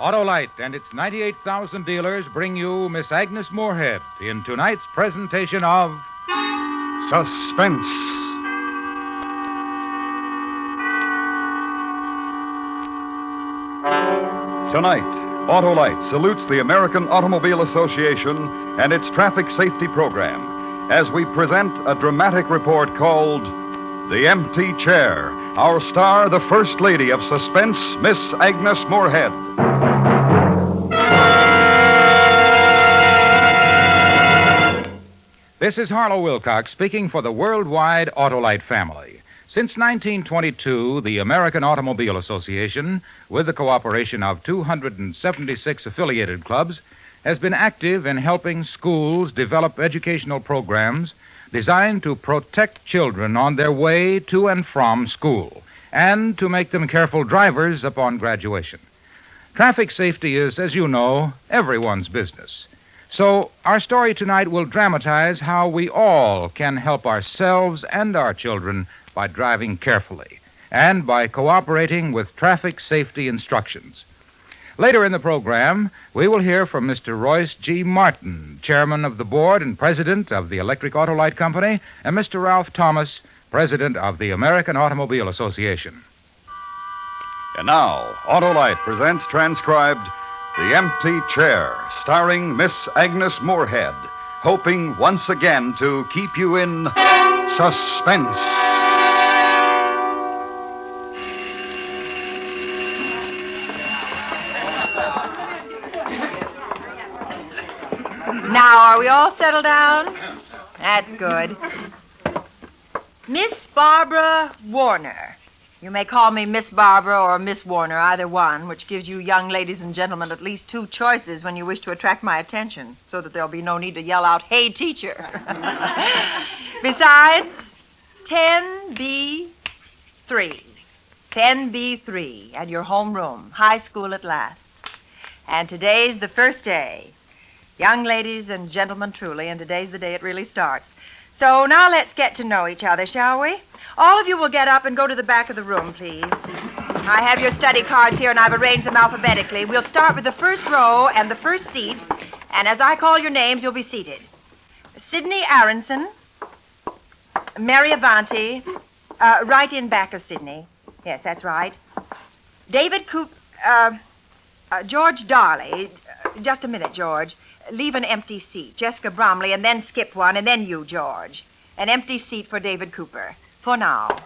Autolite and its 98,000 dealers bring you Miss Agnes Moorehead in tonight's presentation of Suspense. Tonight, Autolite salutes the American Automobile Association and its traffic safety program as we present a dramatic report called The Empty Chair. Our star, the First Lady of Suspense, Miss Agnes Moorehead. This is Harlow Wilcox speaking for the worldwide Autolite family. Since 1922, the American Automobile Association, with the cooperation of 276 affiliated clubs, has been active in helping schools develop educational programs designed to protect children on their way to and from school and to make them careful drivers upon graduation. Traffic safety is, as you know, everyone's business. So our story tonight will dramatize how we all can help ourselves and our children by driving carefully and by cooperating with traffic safety instructions. Later in the program, we will hear from Mr. Royce G. Martin, chairman of the board and president of the Electric Autolite Company, and Mr. Ralph Thomas, president of the American Automobile Association. And now, Autolite presents transcribed The Empty Chair, starring Miss Agnes Moorehead, hoping once again to keep you in suspense. Now, are we all settled down? That's good. Miss Barbara Warner. You may call me Miss Barbara or Miss Warner, either one, which gives you young ladies and gentlemen at least two choices when you wish to attract my attention, so that there'll be no need to yell out, "Hey, teacher." Besides, 10B3. 10B3 at your homeroom, high school at last. And today's the first day. Young ladies and gentlemen, truly, and today's the day it really starts. So now let's get to know each other, shall we? All of you will get up and go to the back of the room, please. I have your study cards here, and I've arranged them alphabetically. We'll start with the first row and the first seat, and as I call your names, you'll be seated. Sidney Aronson, Mary Avanti, right in back of Sidney. Yes, that's right. David George Darley. Just a minute, George. Leave an empty seat. Jessica Bromley, and then skip one, and then you, George. An empty seat for David Cooper. For now.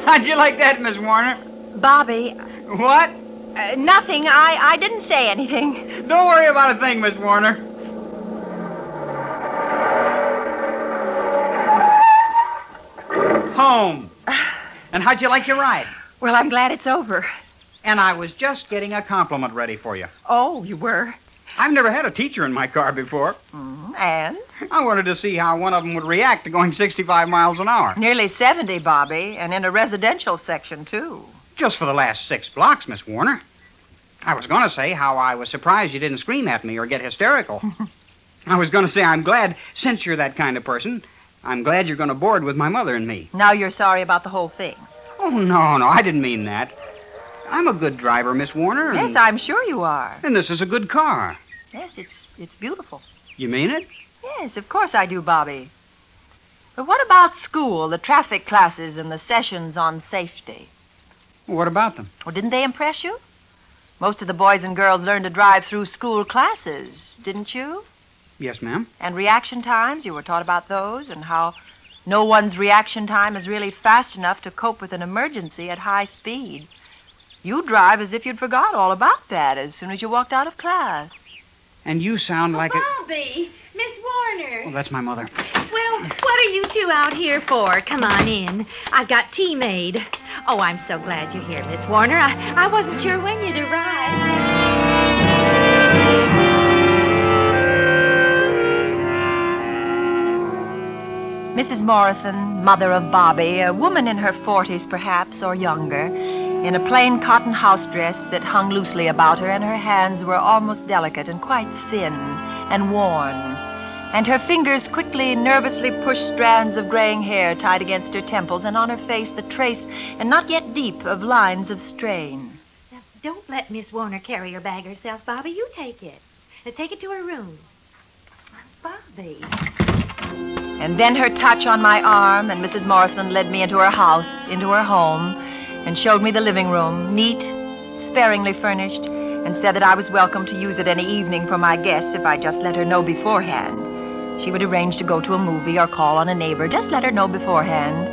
How'd you like that, Miss Warner? Bobby. What? Nothing. I didn't say anything. Don't worry about a thing, Miss Warner. Home. And how'd you like your ride? Well, I'm glad it's over. And I was just getting a compliment ready for you. Oh, you were? I've never had a teacher in my car before. And? I wanted to see how one of them would react to going 65 miles an hour. Nearly 70, Bobby, and in a residential section, too. Just for the last 6 blocks, Miss Warner. I was going to say how I was surprised you didn't scream at me or get hysterical. I was going to say I'm glad, since you're that kind of person, I'm glad you're going to board with my mother and me. Now you're sorry about the whole thing. Oh, no, I didn't mean that. I'm a good driver, Miss Warner. Yes, I'm sure you are. And this is a good car. Yes, it's beautiful. You mean it? Yes, of course I do, Bobby. But what about school, the traffic classes, and the sessions on safety? Well, what about them? Well, didn't they impress you? Most of the boys and girls learned to drive through school classes, didn't you? Yes, ma'am. And reaction times, you were taught about those, and how no one's reaction time is really fast enough to cope with an emergency at high speed. You drive as if you'd forgot all about that as soon as you walked out of class. And you sound like Bobby, Miss Warner. Oh, that's my mother. Well, what are you two out here for? Come on in. I've got tea made. Oh, I'm so glad you're here, Miss Warner. I wasn't sure when you'd arrive. Mrs. Morrison, mother of Bobby, a woman in her 40s perhaps, or younger, in a plain cotton house dress that hung loosely about her, and her hands were almost delicate and quite thin and worn. And her fingers quickly, nervously pushed strands of graying hair tied against her temples, and on her face the trace, and not yet deep, of lines of strain. Now, don't let Miss Warner carry her bag herself, Bobby. You take it. Now, take it to her room. Bobby. And then her touch on my arm, and Mrs. Morrison led me into her house, into her home, and showed me the living room, neat, sparingly furnished, and said that I was welcome to use it any evening for my guests if I just let her know beforehand. She would arrange to go to a movie or call on a neighbor. Just let her know beforehand.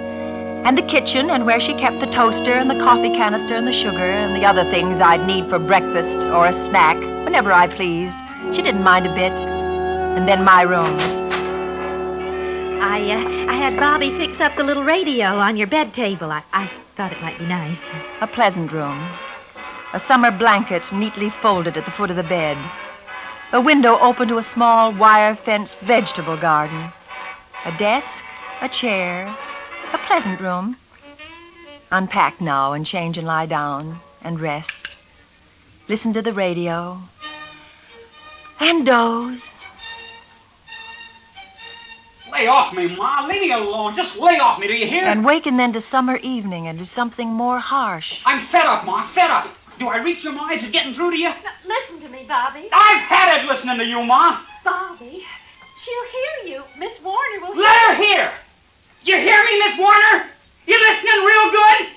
And the kitchen, and where she kept the toaster and the coffee canister and the sugar and the other things I'd need for breakfast or a snack, whenever I pleased. She didn't mind a bit. And then my room. I had Bobby fix up the little radio on your bed table. I thought it might be nice. A pleasant room. A summer blanket neatly folded at the foot of the bed. A window open to a small wire-fenced vegetable garden. A desk, a chair, a pleasant room. Unpack now and change and lie down and rest. Listen to the radio. And doze. Lay off me, Ma. Leave me alone. Just lay off me, do you hear? And waken then to summer evening and to something more harsh. I'm fed up, Ma. Fed up. Do I reach your Ma? Is it getting through to you? Now, listen to me, Bobby. I've had it listening to you, Ma. Bobby, she'll hear you. Miss Warner will hear Let her hear. You hear me, Miss Warner? You listening real good?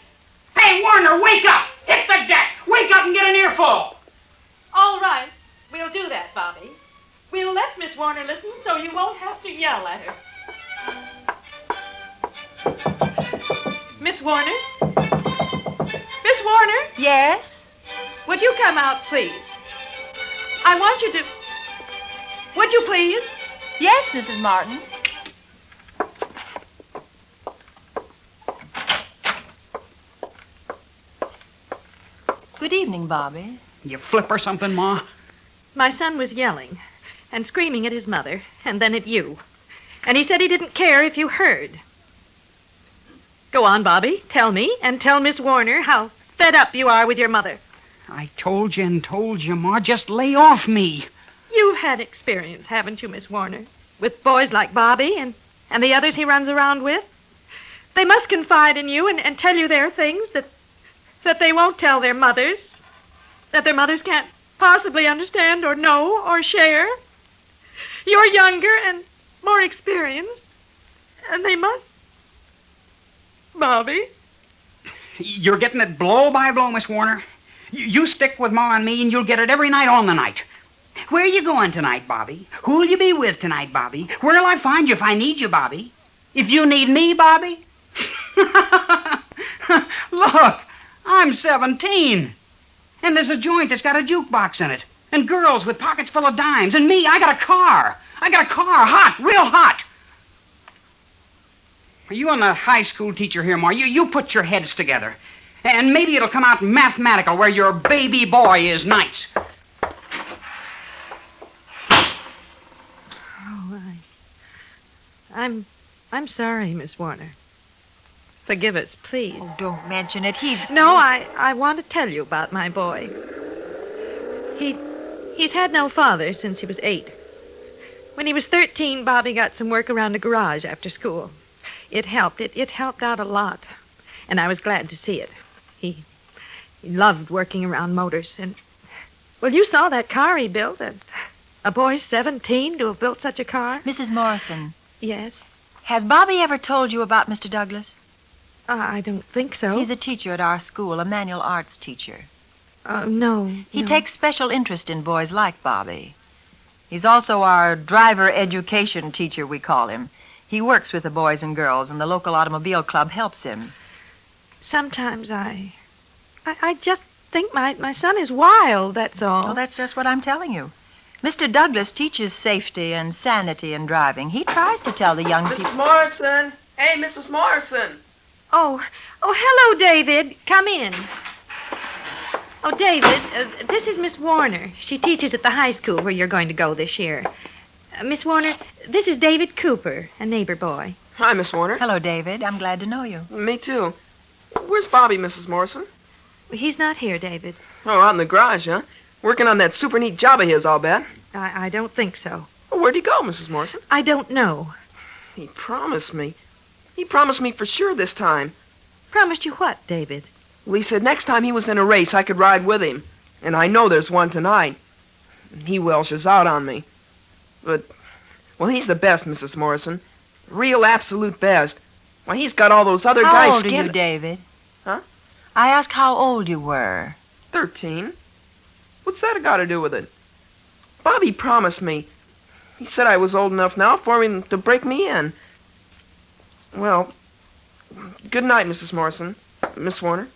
Hey, Warner, wake up. Hit the deck. Wake up and get an earful. All right. We'll do that, Bobby. We'll let Miss Warner listen so you won't have to yell at her. Miss Warner? Miss Warner? Yes? Would you come out, please? I want you to... Would you please? Yes, Mrs. Martin. Good evening, Bobby. You flip or something, Ma? My son was yelling and screaming at his mother and then at you. And he said he didn't care if you heard. Go on, Bobby. Tell me and tell Miss Warner how fed up you are with your mother. I told you and told you, Ma. Just lay off me. You've had experience, haven't you, Miss Warner? With boys like Bobby and the others he runs around with. They must confide in you and tell you their things that they won't tell their mothers. That their mothers can't possibly understand or know or share. You're younger and more experienced. And they must. Bobby? You're getting it blow by blow, Miss Warner. You stick with Ma and me, and you'll get it every night on the night. Where are you going tonight, Bobby? Who'll you be with tonight, Bobby? Where'll I find you if I need you, Bobby? If you need me, Bobby? Look, I'm 17. And there's a joint that's got a jukebox in it. And girls with pockets full of dimes. And me, I got a car. Hot, real hot. You and the high school teacher here, Ma, you put your heads together. And maybe it'll come out mathematical where your baby boy is nights. Oh, I'm sorry, Miss Warner. Forgive us, please. Oh, don't mention it. No, I want to tell you about my boy. He's had no father since he was 8. When he was 13, Bobby got some work around a garage after school. It helped. It helped out a lot. And I was glad to see it. He loved working around motors. And, well, you saw that car he built. A boy's 17 to have built such a car. Mrs. Morrison. Yes? Has Bobby ever told you about Mr. Douglas? I don't think so. He's a teacher at our school, a manual arts teacher. No. He takes special interest in boys like Bobby. He's also our driver education teacher, we call him. He works with the boys and girls, and the local automobile club helps him. Sometimes I just think my son is wild, that's all. Well, that's just what I'm telling you. Mr. Douglas teaches safety and sanity in driving. He tries to tell the young people... Mrs. Morrison! Hey, Mrs. Morrison! Oh, hello, David. Come in. Oh, David, this is Miss Warner. She teaches at the high school where you're going to go this year. Miss Warner, this is David Cooper, a neighbor boy. Hi, Miss Warner. Hello, David. I'm glad to know you. Me too. Where's Bobby, Mrs. Morrison? He's not here, David. Oh, out in the garage, huh? Working on that super neat job of his, I'll bet. I don't think so. Well, where'd he go, Mrs. Morrison? I don't know. He promised me. He promised me for sure this time. Promised you what, David? Well, he said next time he was in a race, I could ride with him. And I know there's one tonight. He welshes out on me. But, well, he's the best, Mrs. Morrison. Real absolute best. Why, he's got all those other guys How old are skinned. you, David? Huh? I asked how old you were. 13. What's that got to do with it? Bobby promised me. He said I was old enough now for him to break me in. Well, good night, Mrs. Morrison. Miss Warner.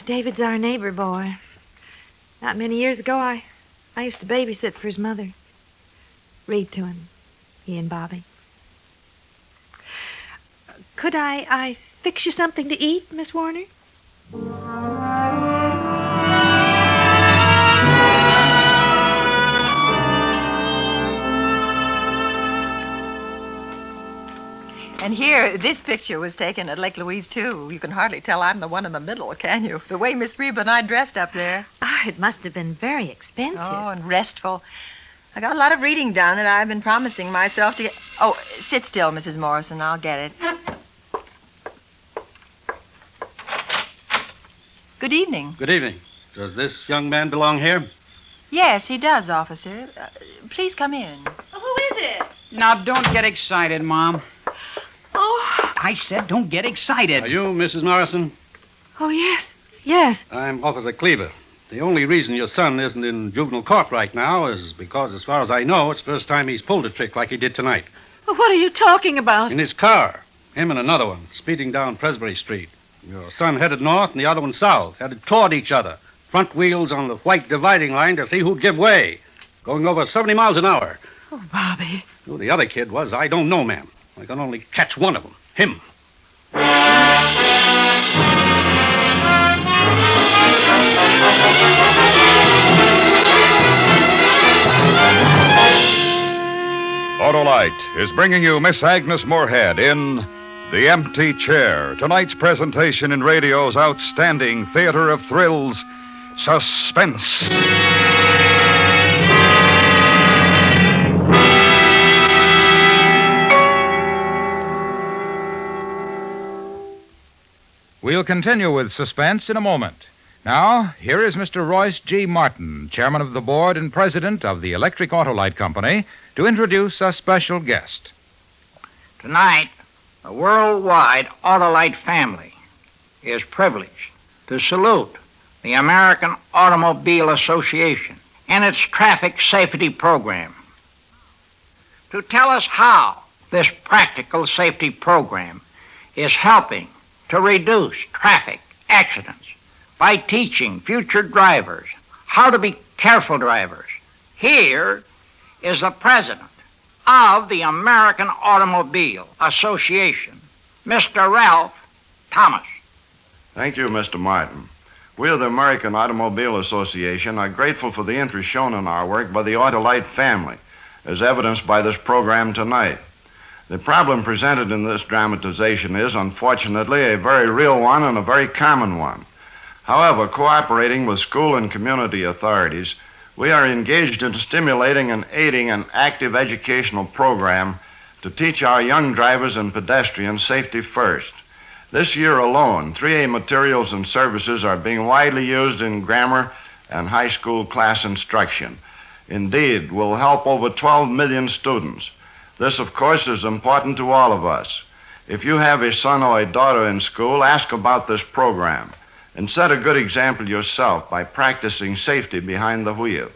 David's our neighbor boy. Not many years ago, I used to babysit for his mother. Read to him, he and Bobby. Could I fix you something to eat, Miss Warner? And here, this picture was taken at Lake Louise, too. You can hardly tell I'm the one in the middle, can you? The way Miss Reba and I dressed up there. Ah, it must have been very expensive. Oh, and restful. I got a lot of reading done that I've been promising myself to get... Oh, sit still, Mrs. Morrison. I'll get it. Good evening. Good evening. Does this young man belong here? Yes, he does, officer. Please come in. Who is it? Now, don't get excited, Mom. Oh. I said don't get excited. Are you Mrs. Morrison? Oh, yes. Yes. I'm Officer Cleaver. The only reason your son isn't in juvenile court right now is because, as far as I know, it's the first time he's pulled a trick like he did tonight. What are you talking about? In his car. Him and another one, speeding down Presbury Street. Your son headed north and the other one south, headed toward each other. Front wheels on the white dividing line to see who'd give way. Going over 70 miles an hour. Oh, Bobby. Who the other kid was, I don't know, ma'am. I can only catch one of them. Him. Autolite is bringing you Miss Agnes Moorehead in The Empty Chair, tonight's presentation in radio's outstanding theater of thrills, Suspense. We'll continue with Suspense in a moment. Now, here is Mr. Royce G. Martin, chairman of the board and president of the Electric Autolite Company, to introduce a special guest. Tonight, the worldwide Autolite family is privileged to salute the American Automobile Association and its traffic safety program. To tell us how this practical safety program is helping to reduce traffic accidents by teaching future drivers how to be careful drivers. Here is the president of the American Automobile Association, Mr. Ralph Thomas. Thank you, Mr. Martin. We of the American Automobile Association are grateful for the interest shown in our work by the Autolite family, as evidenced by this program tonight. The problem presented in this dramatization is, unfortunately, a very real one and a very common one. However, cooperating with school and community authorities, we are engaged in stimulating and aiding an active educational program to teach our young drivers and pedestrians safety first. This year alone, 3A materials and services are being widely used in grammar and high school class instruction. Indeed, will help over 12 million students. This, of course, is important to all of us. If you have a son or a daughter in school, ask about this program and set a good example yourself by practicing safety behind the wheel.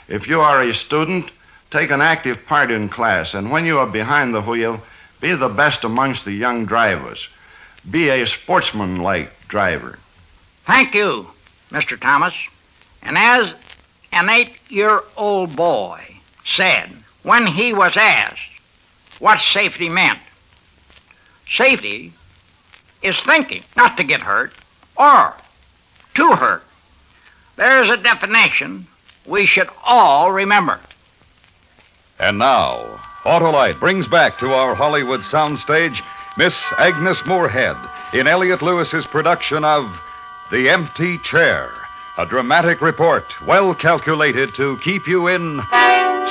If you are a student, take an active part in class, and when you are behind the wheel, be the best amongst the young drivers. Be a sportsman-like driver. Thank you, Mr. Thomas. And as an 8-year-old boy said when he was asked what safety meant, safety is thinking not to get hurt or to hurt. There's a definition we should all remember. And now, Autolite brings back to our Hollywood soundstage Miss Agnes Moorehead in Elliot Lewis's production of The Empty Chair, a dramatic report well calculated to keep you in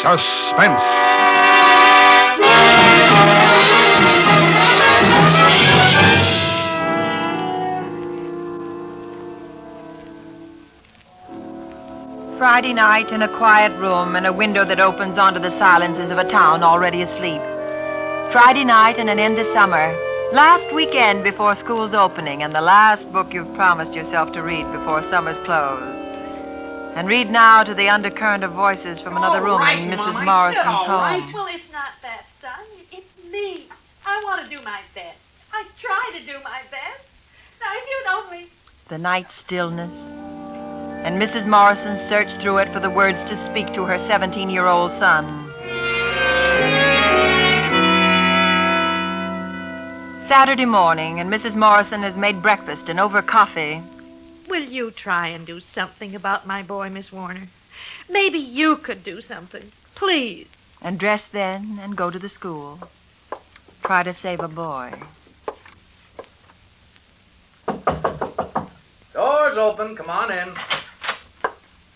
suspense. Friday night in a quiet room and a window that opens onto the silences of a town already asleep. Friday night and an end of summer. Last weekend before school's opening and the last book you've promised yourself to read before summer's close. And read now to the undercurrent of voices from another room in Mrs. Morrison's home. Well, it's not that, son. It's me. I want to do my best. I try to do my best. Now, if you'd only... The night stillness. And Mrs. Morrison searched through it for the words to speak to her 17-year-old son. Saturday morning, and Mrs. Morrison has made breakfast and over coffee. Will you try and do something about my boy, Miss Warner? Maybe you could do something. Please. And dress then and go to the school. Try to save a boy. Door's open. Come on in.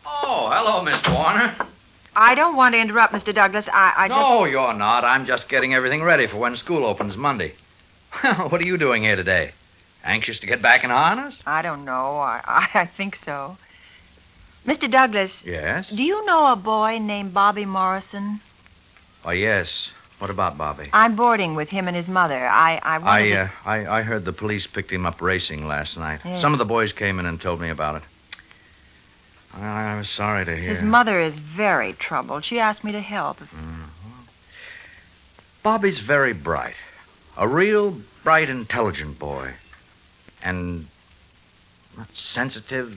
Oh, hello, Miss Warner. I don't want to interrupt, Mr. Douglas. I just... No, you're not. I'm just getting everything ready for when school opens Monday. What are you doing here today? Anxious to get back in harness? I don't know. I think so. Mr. Douglas. Yes? Do you know a boy named Bobby Morrison? Oh, yes. What about Bobby? I'm boarding with him and his mother. I heard the police picked him up racing last night. Yes. Some of the boys came in and told me about it. I was sorry to hear. His mother is very troubled. She asked me to help. Bobby's very bright. A real bright, intelligent boy. And sensitive.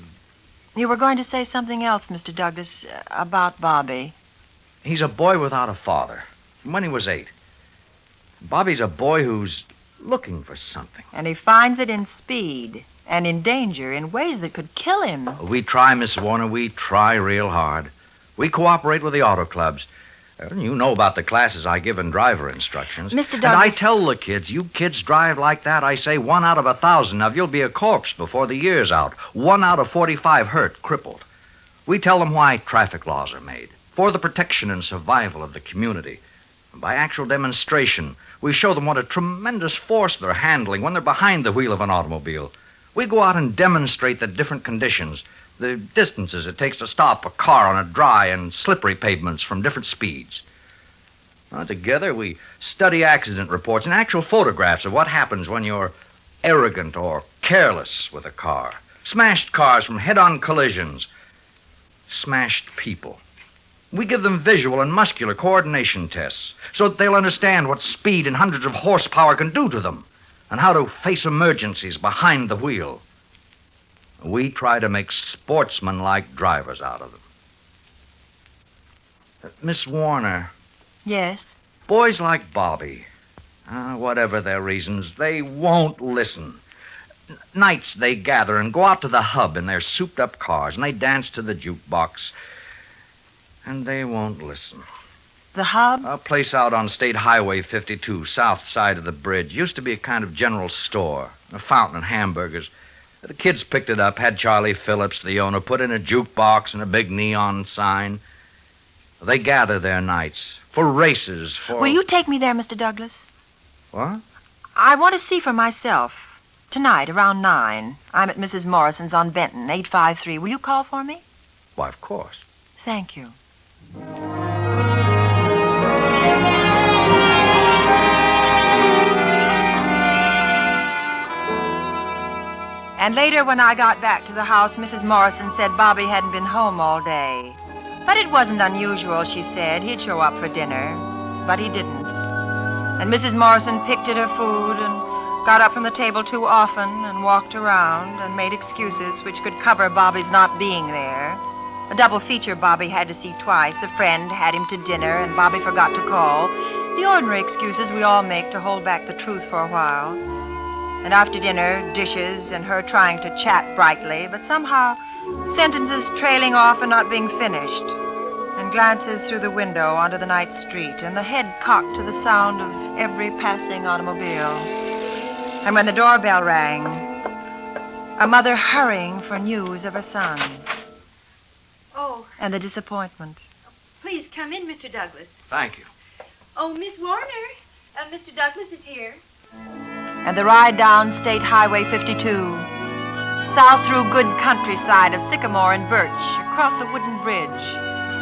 You were going to say something else, Mr. Douglas, about Bobby. He's a boy without a father. From when he was 8. Bobby's a boy who's looking for something. And he finds it in speed. And in danger, in ways that could kill him. We try, Miss Warner. We try real hard. We cooperate with the auto clubs. You know about the classes I give in driver instructions. Mr. Douglas... And I tell the kids, you kids drive like that, I say 1 out of 1,000 of you'll be a corpse before the year's out. 1 out of 45 hurt, crippled. We tell them why traffic laws are made. For the protection and survival of the community. And by actual demonstration, we show them what a tremendous force they're handling when they're behind the wheel of an automobile. We go out and demonstrate the different conditions, the distances it takes to stop a car on a dry and slippery pavements from different speeds. Together, we study accident reports and actual photographs of what happens when you're arrogant or careless with a car. Smashed cars from head-on collisions. Smashed people. We give them visual and muscular coordination tests so that they'll understand what speed and hundreds of horsepower can do to them. And how to face emergencies behind the wheel. We try to make sportsman-like drivers out of them. Miss Warner. Yes? Boys like Bobby, whatever their reasons, they won't listen. Nights they gather and go out to the hub in their souped-up cars, and they dance to the jukebox. And they won't listen. The hub? A place out on State Highway 52, south side of the bridge. Used to be a kind of general store. A fountain and hamburgers. The kids picked it up, had Charlie Phillips, the owner, put in a jukebox and a big neon sign. They gather there nights. For races, for... Will you take me there, Mr. Douglas? What? I want to see for myself. Tonight, around 9. I'm at Mrs. Morrison's on Benton, 853. Will you call for me? Why, of course. Thank you. And later, when I got back to the house, Mrs. Morrison said Bobby hadn't been home all day. But it wasn't unusual, she said. He'd show up for dinner. But he didn't. And Mrs. Morrison picked at her food and got up from the table too often and walked around and made excuses which could cover Bobby's not being there. A double feature Bobby had to see twice. A friend had him to dinner, and Bobby forgot to call. The ordinary excuses we all make to hold back the truth for a while. And after dinner, dishes and her trying to chat brightly, but somehow sentences trailing off and not being finished. And glances through the window onto the night street, and the head cocked to the sound of every passing automobile. And when the doorbell rang, a mother hurrying for news of her son. Oh, And the disappointment. please come in, Mr. Douglas. Thank you. Oh, Miss Warner. Mr. Douglas is here. And the ride down State Highway 52, south through good countryside of sycamore and birch, across a wooden bridge,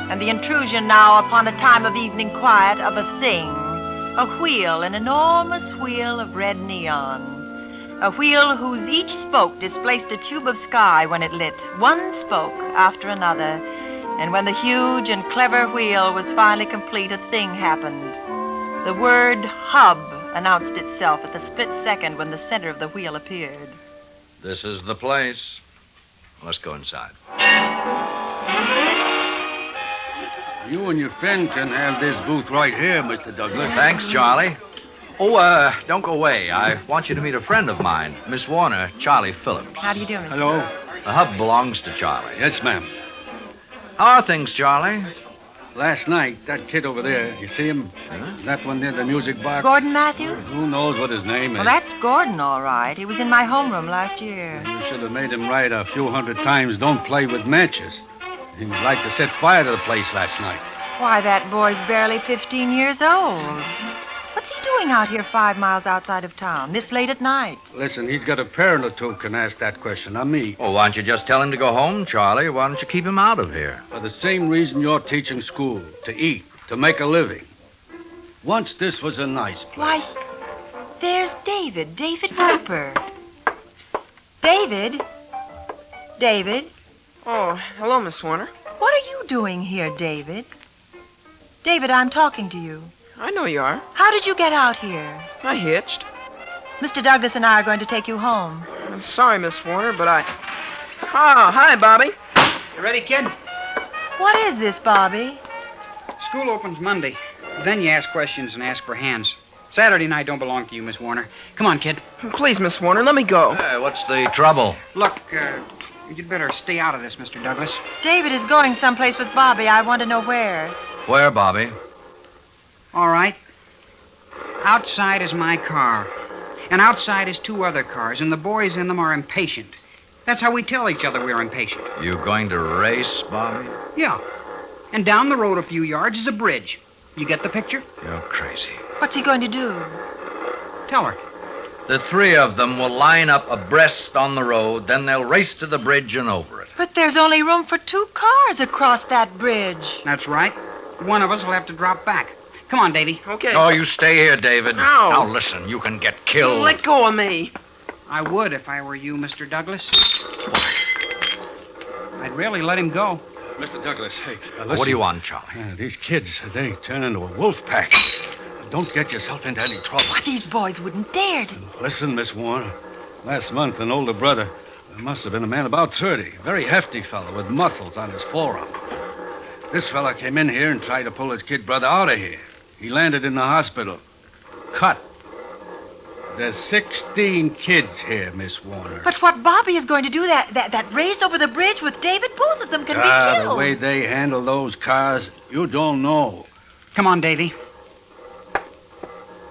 and the intrusion now upon a time of evening quiet of a thing, a wheel, an enormous wheel of red neon, a wheel whose each spoke displaced a tube of sky when it lit, one spoke after another, and when the huge and clever wheel was finally complete, a thing happened. The word hub announced itself at the split second when the center of the wheel appeared. This is the place. Let's go inside. You and your friend can have this booth right here, Mr. Douglas. Thanks, Charlie. Oh, don't go away. I want you to meet a friend of mine, Miss Warner, Charlie Phillips. How do you do, Mr. Hello. The hub belongs to Charlie. Yes, ma'am. How are things, Charlie? Last night, that kid over there, you see him? Huh? That one near the music box? Gordon Matthews? Who knows what his name is? Well, that's Gordon, all right. He was in my homeroom last year. You should have made him write a few hundred times, don't play with matches. He would like to set fire to the place last night. Why, that boy's barely 15 years old. What's he doing out here 5 miles outside of town, this late at night? Listen, he's got a parent or two can ask that question, not me. Well, why don't you just tell him to go home, Charlie? Why don't you keep him out of here? For the same reason you're teaching school, to eat, to make a living. Once this was a nice place. Why, there's David Cooper. David? David? Oh, hello, Miss Warner. What are you doing here, David? David, I'm talking to you. I know you are. How did you get out here? I hitched. Mr. Douglas and I are going to take you home. I'm sorry, Miss Warner, but I... Oh, hi, Bobby. You ready, kid? What is this, Bobby? School opens Monday. Then you ask questions and ask for hands. Saturday night don't belong to you, Miss Warner. Come on, kid. Please, Miss Warner, let me go. Hey, what's the trouble? Look, you'd better stay out of this, Mr. Douglas. David is going someplace with Bobby. I want to know where. Where, Bobby? All right. Outside is my car. And outside is 2 other cars, and the boys in them are impatient. That's how we tell each other we're impatient. You going to race, Bobby? Yeah. And down the road a few yards is a bridge. You get the picture? You're crazy. What's he going to do? Tell her. The 3 of them will line up abreast on the road, then they'll race to the bridge and over it. But there's only room for 2 cars across that bridge. That's right. One of us will have to drop back. Come on, Davy. Okay. Oh, you stay here, David. No. Now, listen, you can get killed. Let go of me. I would if I were you, Mr. Douglas. I'd really let him go. Mr. Douglas, hey, listen. What do you want, Charlie? These kids, they turn into a wolf pack. Don't get yourself into any trouble. Why, these boys wouldn't dare to. Listen, Miss Warner. Last month, an older brother, must have been a man about 30, very hefty fellow with muscles on his forearm. This fella came in here and tried to pull his kid brother out of here. He landed in the hospital. Cut. There's 16 kids here, Miss Warner. But what Bobby is going to do, that race over the bridge with David, both of them can be killed. The way they handle those cars, you don't know. Come on, Davy.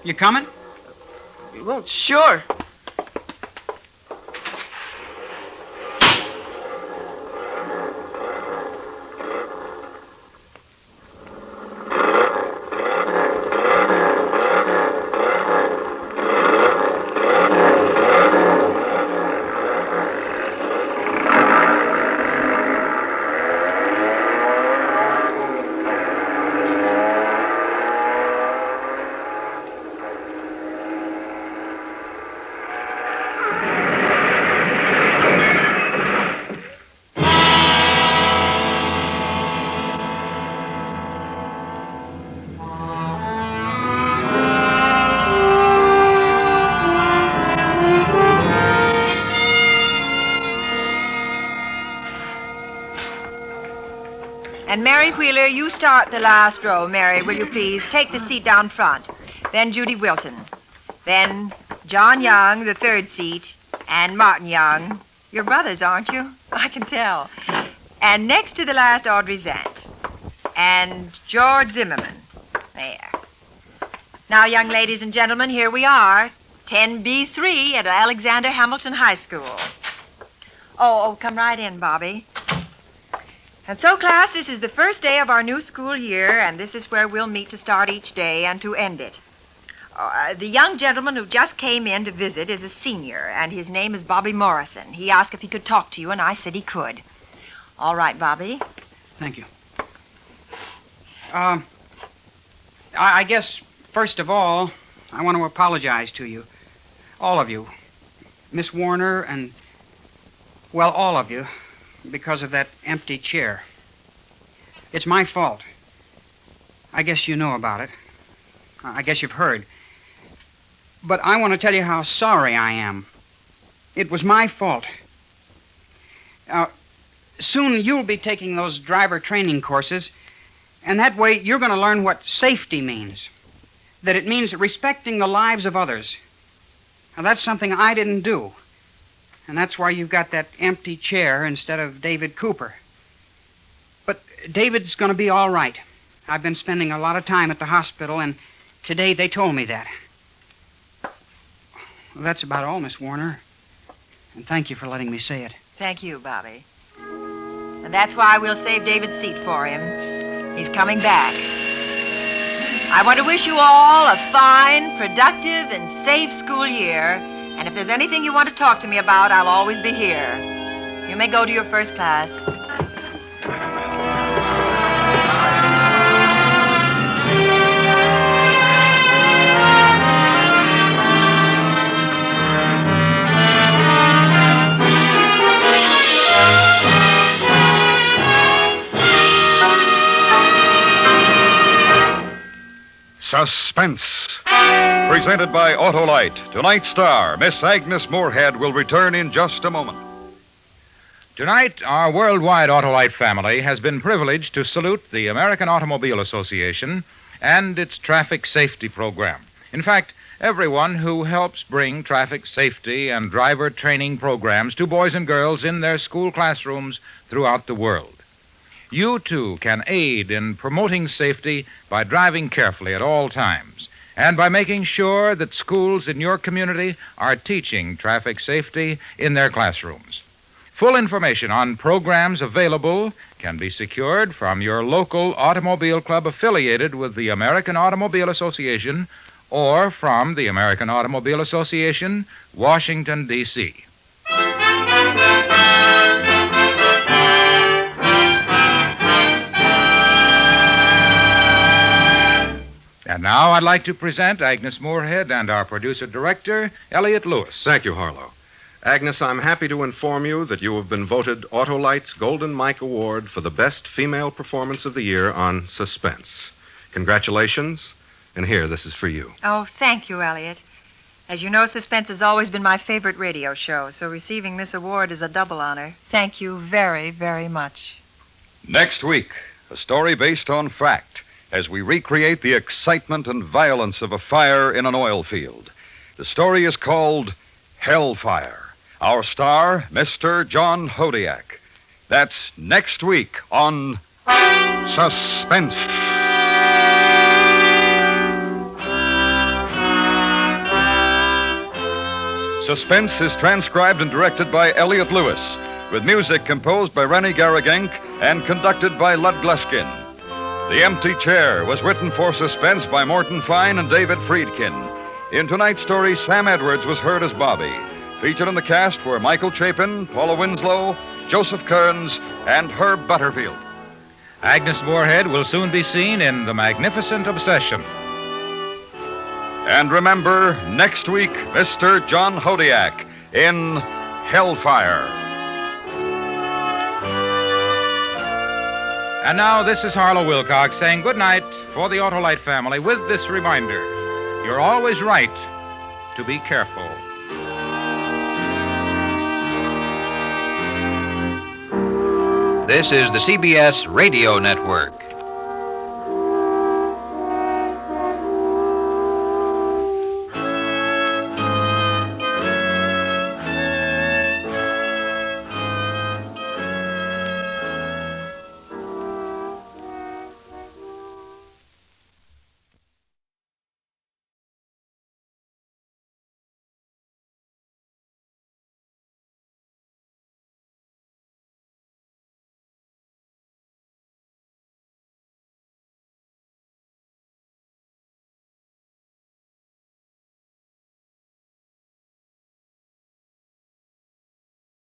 You coming? Well, sure. And Mary Wheeler, you start the last row. Mary, will you please? Take the seat down front. Then Judy Wilton. Then John Young, the 3rd seat. And Martin Young. You're brothers, aren't you? I can tell. And next to the last, Audrey Zant. And George Zimmerman. There. Now, young ladies and gentlemen, here we are. 10B3 at Alexander Hamilton High School. Oh, come right in, Bobby. And so, class, this is the first day of our new school year, and this is where we'll meet to start each day and to end it. The young gentleman who just came in to visit is a senior, and his name is Bobby Morrison. He asked if he could talk to you, and I said he could. All right, Bobby. Thank you. I guess, first of all, I want to apologize to you. All of you. Miss Warner and, well, all of you, because of that empty chair. It's my fault. I guess you know about it. I guess you've heard. But I want to tell you how sorry I am. It was my fault. Soon you'll be taking those driver training courses, and that way you're going to learn what safety means. That it means respecting the lives of others. Now, that's something I didn't do. And that's why you've got that empty chair instead of David Cooper. But David's going to be all right. I've been spending a lot of time at the hospital, and today they told me that. Well, that's about all, Miss Warner. And thank you for letting me say it. Thank you, Bobby. And that's why we'll save David's seat for him. He's coming back. I want to wish you all a fine, productive, and safe school year. And if there's anything you want to talk to me about, I'll always be here. You may go to your first class. Suspense. Presented by Autolite. Tonight's star, Miss Agnes Moorehead, will return in just a moment. Tonight, our worldwide Autolite family has been privileged to salute the American Automobile Association and its traffic safety program. In fact, everyone who helps bring traffic safety and driver training programs to boys and girls in their school classrooms throughout the world. You, too, can aid in promoting safety by driving carefully at all times and by making sure that schools in your community are teaching traffic safety in their classrooms. Full information on programs available can be secured from your local automobile club affiliated with the American Automobile Association or from the American Automobile Association, Washington, D.C. And now I'd like to present Agnes Moorehead and our producer-director, Elliot Lewis. Thank you, Harlow. Agnes, I'm happy to inform you that you have been voted Autolite's Golden Mike Award for the best female performance of the year on Suspense. Congratulations. And here, this is for you. Oh, thank you, Elliot. As you know, Suspense has always been my favorite radio show, so receiving this award is a double honor. Thank you very, very much. Next week, a story based on fact as we recreate the excitement and violence of a fire in an oil field. The story is called Hellfire. Our star, Mr. John Hodiak. That's next week on Suspense. Suspense is transcribed and directed by Elliot Lewis, with music composed by Rennie Garrigank and conducted by Lud Gluskin. The Empty Chair was written for Suspense by Morton Fine and David Friedkin. In tonight's story, Sam Edwards was heard as Bobby. Featured in the cast were Michael Chapin, Paula Winslow, Joseph Kearns, and Herb Butterfield. Agnes Moorehead will soon be seen in The Magnificent Obsession. And remember, next week, Mr. John Hodiak in Hellfire. And now, this is Harlow Wilcox saying good night for the Autolite family with this reminder. You're always right to be careful. This is the CBS Radio Network.